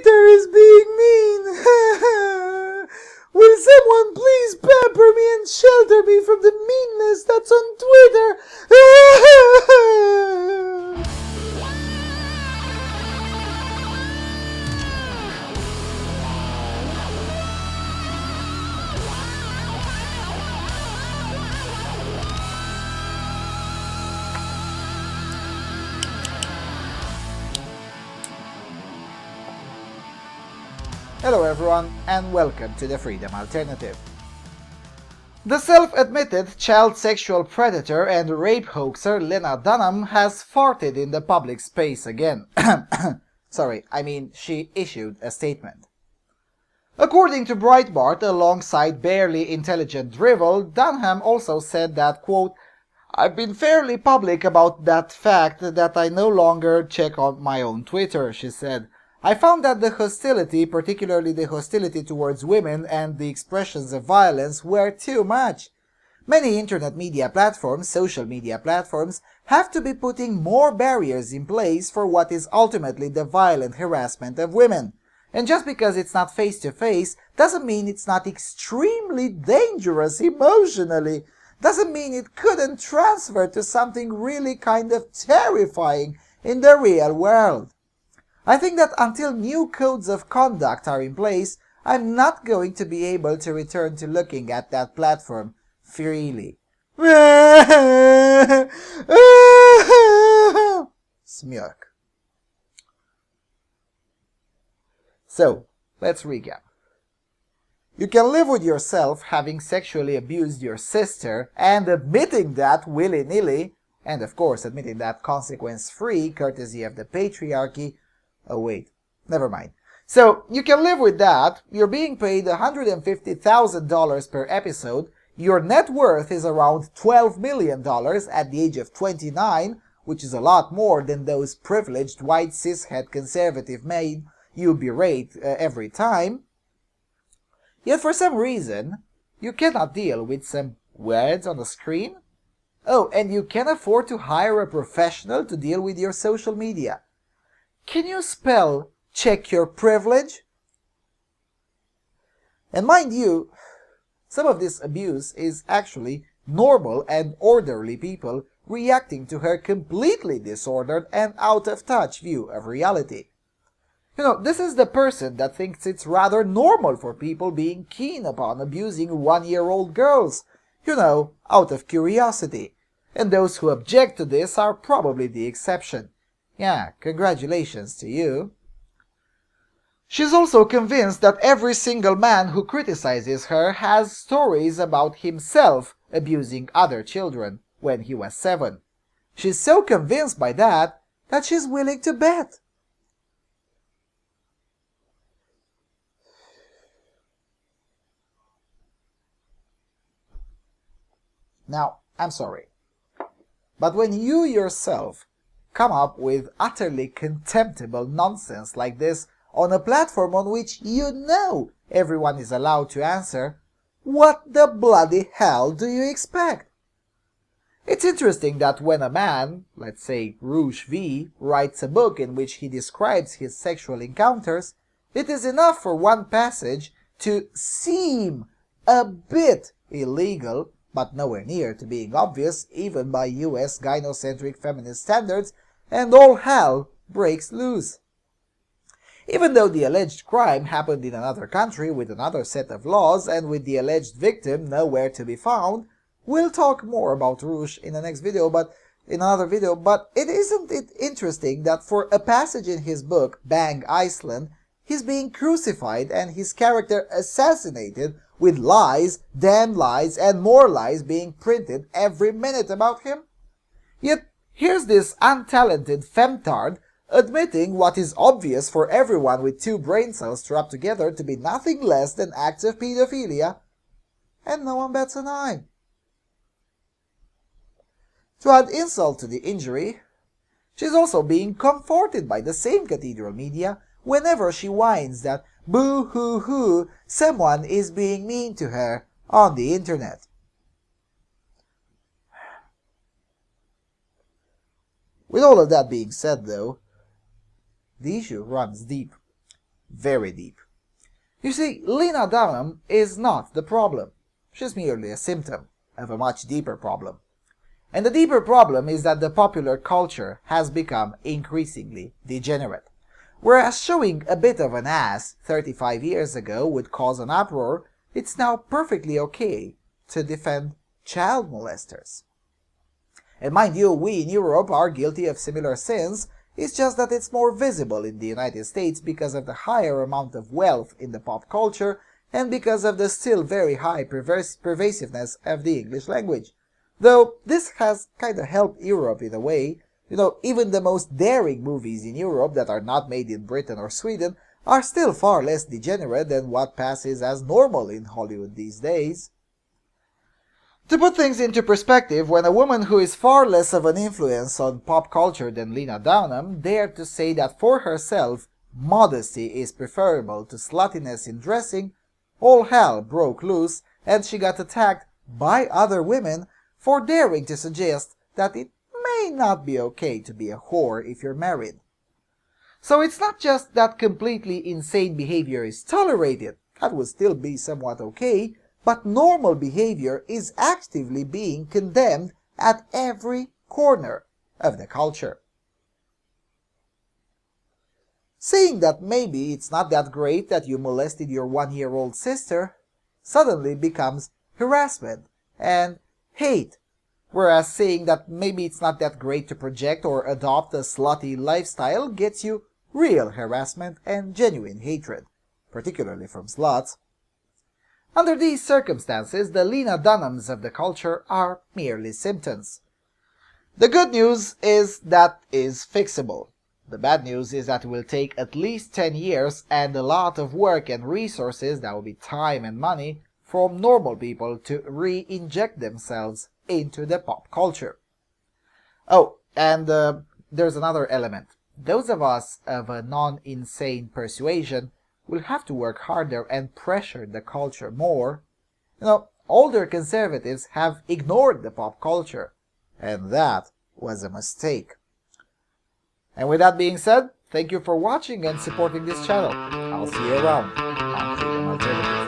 Twitter is being mean. Will someone please pamper me and shelter me from the meanness that's on Twitter? Hello everyone, and welcome to the Freedom Alternative. The self-admitted child sexual predator and rape hoaxer Lena Dunham has farted in the public space again. She issued a statement. According to Breitbart, alongside barely intelligent drivel, Dunham also said that, quote, "I've been fairly public about that fact that I no longer check on my own Twitter," she said. "I found that the hostility, particularly the hostility towards women and the expressions of violence, were too much. Many internet media platforms, social media platforms, have to be putting more barriers in place for what is ultimately the violent harassment of women. And just because it's not face-to-face doesn't mean it's not extremely dangerous emotionally. Doesn't mean it couldn't transfer to something really kind of terrifying in the real world. I think that until new codes of conduct are in place, I'm not going to be able to return to looking at that platform freely." SMIORC. So, let's recap. You can live with yourself having sexually abused your sister and admitting that willy-nilly, and of course admitting that consequence-free courtesy of the patriarchy. Oh wait, never mind. So, you can live with that, you're being paid $150,000 per episode, your net worth is around $12 million at the age of 29, which is a lot more than those privileged white cishet conservative men you berate every time. Yet for some reason, you cannot deal with some words on a screen. Oh, and you can afford to hire a professional to deal with your social media. Can you spell "check your privilege"? And mind you, some of this abuse is actually normal and orderly people reacting to her completely disordered and out-of-touch view of reality. This is the person that thinks it's rather normal for people being keen upon abusing one-year-old girls, out of curiosity. And those who object to this are probably the exception. Yeah, congratulations to you. She's also convinced that every single man who criticizes her has stories about himself abusing other children when he was 7. She's so convinced by that she's willing to bet. Now, I'm sorry, but when you yourself come up with utterly contemptible nonsense like this on a platform on which everyone is allowed to answer, what the bloody hell do you expect? It's interesting that when a man, let's say Rouge V, writes a book in which he describes his sexual encounters, it is enough for one passage to seem a bit illegal, but nowhere near to being obvious even by US gynocentric feminist standards, and all hell breaks loose. Even though the alleged crime happened in another country with another set of laws and with the alleged victim nowhere to be found, we'll talk more about Rouge in the next video, but isn't it interesting that for a passage in his book, Bang Iceland, he's being crucified and his character assassinated with lies, damn lies, and more lies being printed every minute about him? Yet, here's this untalented femtard admitting what is obvious for everyone with 2 brain cells strapped together to be nothing less than acts of pedophilia, and no one bats an eye. To add insult to the injury, she's also being comforted by the same cathedral media whenever she whines that boo-hoo-hoo, someone is being mean to her on the internet. With all of that being said, though, the issue runs deep. very deep. You see, Lena Dunham is not the problem. She's merely a symptom of a much deeper problem. And the deeper problem is that the popular culture has become increasingly degenerate. Whereas showing a bit of an ass 35 years ago would cause an uproar, it's now perfectly okay to defend child molesters. And mind you, we in Europe are guilty of similar sins. It's just that it's more visible in the United States because of the higher amount of wealth in the pop culture and because of the still very high pervasiveness of the English language. Though this has kinda helped Europe in a way. Even the most daring movies in Europe that are not made in Britain or Sweden are still far less degenerate than what passes as normal in Hollywood these days. To put things into perspective, when a woman who is far less of an influence on pop culture than Lena Dunham dared to say that for herself, modesty is preferable to sluttiness in dressing, all hell broke loose and she got attacked by other women for daring to suggest that it may not be okay to be a whore if you're married. So it's not just that completely insane behavior is tolerated, that would still be somewhat okay, but normal behavior is actively being condemned at every corner of the culture. Saying that maybe it's not that great that you molested your 1-year-old sister suddenly becomes harassment and hate, whereas saying that maybe it's not that great to project or adopt a slutty lifestyle gets you real harassment and genuine hatred, particularly from sluts. Under these circumstances, the Lena Dunhams of the culture are merely symptoms. The good news is that is fixable. The bad news is that it will take at least 10 years and a lot of work and resources, that will be time and money, from normal people to re-inject themselves into the pop culture. Oh, and there's another element. Those of us of a non-insane persuasion will have to work harder and pressure the culture more. Older conservatives have ignored the pop culture, and that was a mistake. And with that being said, thank you for watching and supporting this channel. I'll see you around on Freedom Alternative.